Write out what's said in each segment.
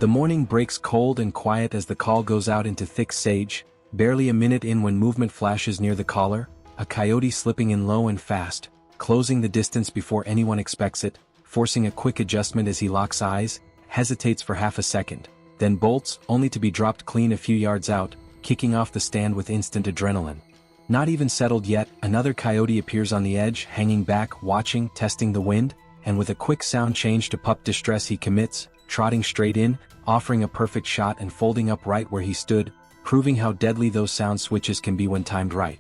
The morning breaks cold and quiet as the call goes out into thick sage, barely a minute in when movement flashes near the collar, a coyote slipping in low and fast, closing the distance before anyone expects it, forcing a quick adjustment as he locks eyes, hesitates for half a second, then bolts, only to be dropped clean a few yards out, kicking off the stand with instant adrenaline. Not even settled yet, another coyote appears on the edge, hanging back, watching, testing the wind, and with a quick sound change to pup distress he commits, trotting straight in, offering a perfect shot and folding up right where he stood, proving how deadly those sound switches can be when timed right.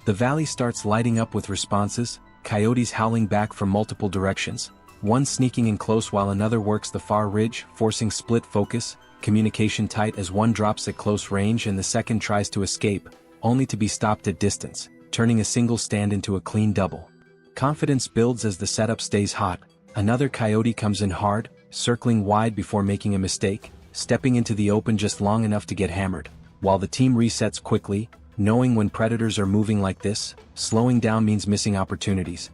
The valley starts lighting up with responses, coyotes howling back from multiple directions, one sneaking in close while another works the far ridge, forcing split focus, communication tight as one drops at close range and the second tries to escape, only to be stopped at distance, turning a single stand into a clean double. Confidence builds as the setup stays hot, another coyote comes in hard, circling wide before making a mistake, stepping into the open just long enough to get hammered, while the team resets quickly, knowing when predators are moving like this, slowing down means missing opportunities.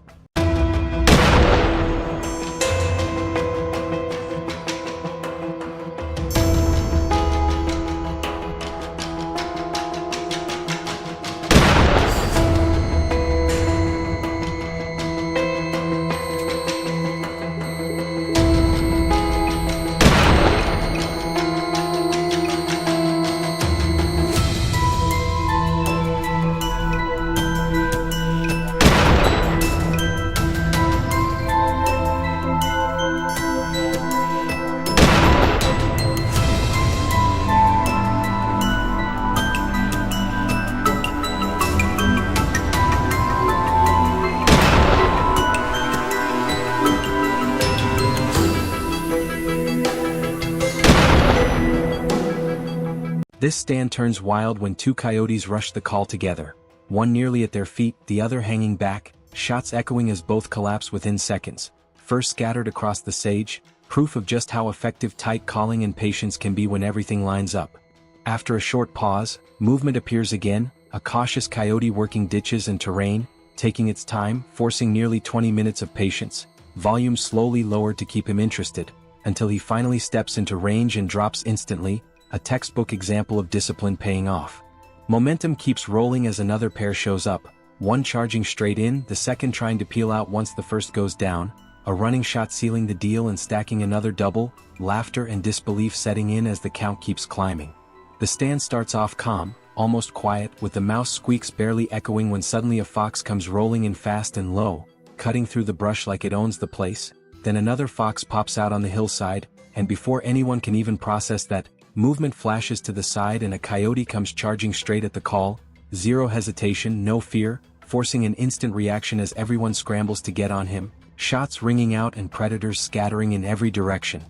This stand turns wild when two coyotes rush the call together, one nearly at their feet, the other hanging back, shots echoing as both collapse within seconds, first scattered across the sage, proof of just how effective tight calling and patience can be when everything lines up. After a short pause, movement appears again, a cautious coyote working ditches and terrain, taking its time, forcing nearly 20 minutes of patience, volume slowly lowered to keep him interested, until he finally steps into range and drops instantly, a textbook example of discipline paying off. Momentum keeps rolling as another pair shows up, one charging straight in, the second trying to peel out once the first goes down, a running shot sealing the deal and stacking another double, laughter and disbelief setting in as the count keeps climbing. The stand starts off calm, almost quiet, with the mouse squeaks barely echoing when suddenly a fox comes rolling in fast and low, cutting through the brush like it owns the place, then another fox pops out on the hillside, and before anyone can even process that, movement flashes to the side and a coyote comes charging straight at the call, zero hesitation, no fear, forcing an instant reaction as everyone scrambles to get on him, shots ringing out and predators scattering in every direction,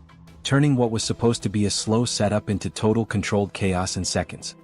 turning what was supposed to be a slow setup into total controlled chaos in seconds.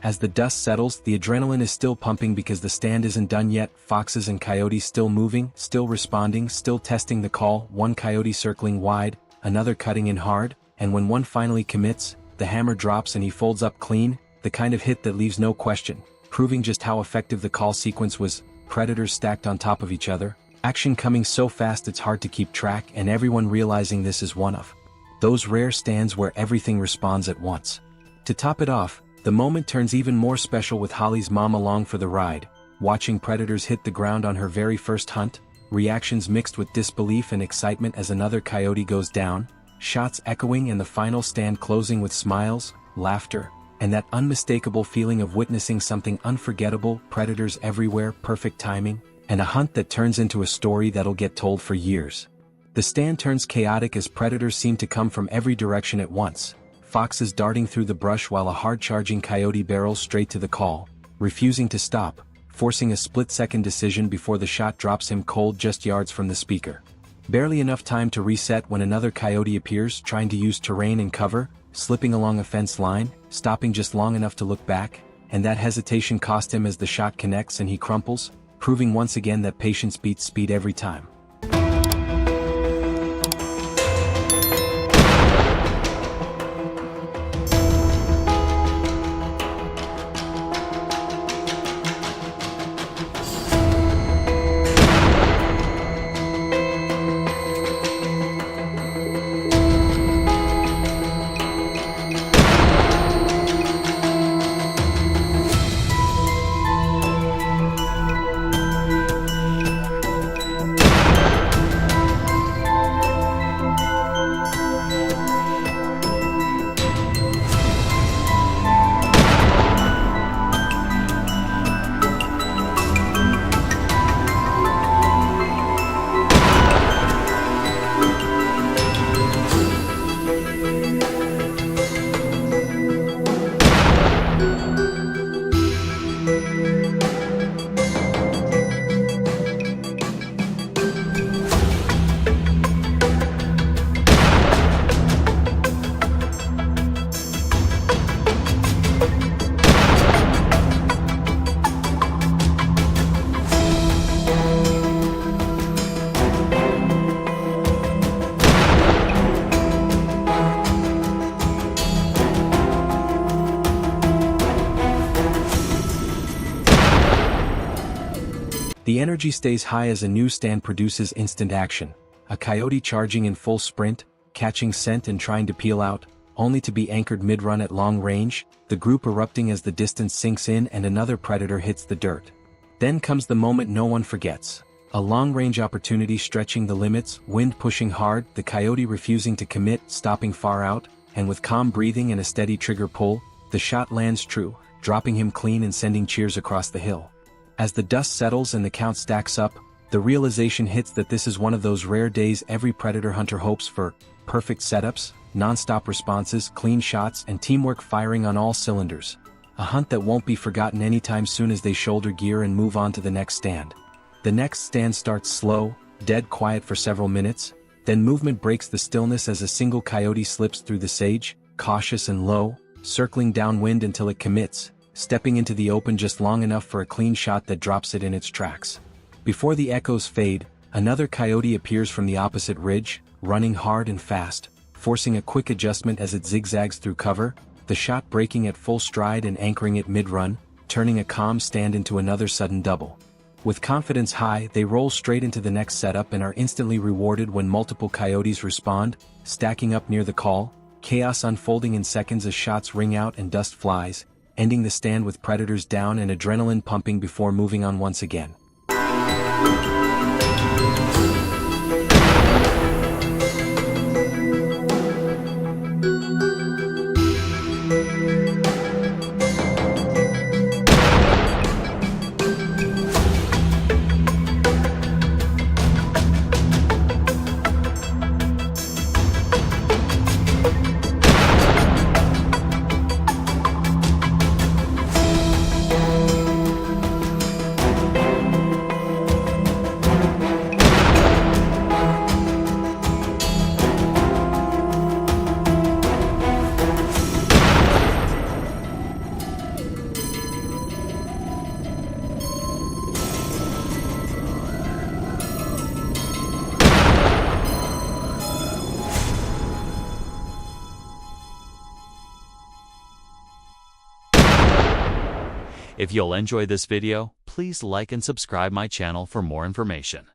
As the dust settles, the adrenaline is still pumping because the stand isn't done yet, foxes and coyotes still moving, still responding, still testing the call, one coyote circling wide, another cutting in hard, and when one finally commits, the hammer drops and he folds up clean, the kind of hit that leaves no question, proving just how effective the call sequence was, predators stacked on top of each other, action coming so fast it's hard to keep track and everyone realizing this is one of those rare stands where everything responds at once. To top it off, the moment turns even more special with Holly's mom along for the ride, watching predators hit the ground on her very first hunt, reactions mixed with disbelief and excitement as another coyote goes down, shots echoing and the final stand closing with smiles, laughter, and that unmistakable feeling of witnessing something unforgettable, predators everywhere, perfect timing, and a hunt that turns into a story that'll get told for years. The stand turns chaotic as predators seem to come from every direction at once, foxes darting through the brush while a hard-charging coyote barrels straight to the call, refusing to stop, forcing a split-second decision before the shot drops him cold just yards from the speaker. Barely enough time to reset when another coyote appears, trying to use terrain and cover, slipping along a fence line, stopping just long enough to look back, and that hesitation cost him as the shot connects and he crumples, proving once again that patience beats speed every time. The energy stays high as a new stand produces instant action, a coyote charging in full sprint, catching scent and trying to peel out, only to be anchored mid-run at long range, the group erupting as the distance sinks in and another predator hits the dirt. Then comes the moment no one forgets. A long-range opportunity stretching the limits, wind pushing hard, the coyote refusing to commit, stopping far out, and with calm breathing and a steady trigger pull, the shot lands true, dropping him clean and sending cheers across the hill. As the dust settles and the count stacks up, the realization hits that this is one of those rare days every predator hunter hopes for: perfect setups, non-stop responses, clean shots, and teamwork firing on all cylinders. A hunt that won't be forgotten anytime soon as they shoulder gear and move on to the next stand. The next stand starts slow, dead quiet for several minutes, then movement breaks the stillness as a single coyote slips through the sage, cautious and low, circling downwind until it commits, stepping into the open just long enough for a clean shot that drops it in its tracks. Before the echoes fade, another coyote appears from the opposite ridge, running hard and fast, forcing a quick adjustment as it zigzags through cover, the shot breaking at full stride and anchoring it mid-run, turning a calm stand into another sudden double. With confidence high, they roll straight into the next setup and are instantly rewarded when multiple coyotes respond, stacking up near the call, chaos unfolding in seconds as shots ring out and dust flies, ending the stand with predators down and adrenaline pumping before moving on once again. If you'll enjoy this video, please like and subscribe my channel for more information.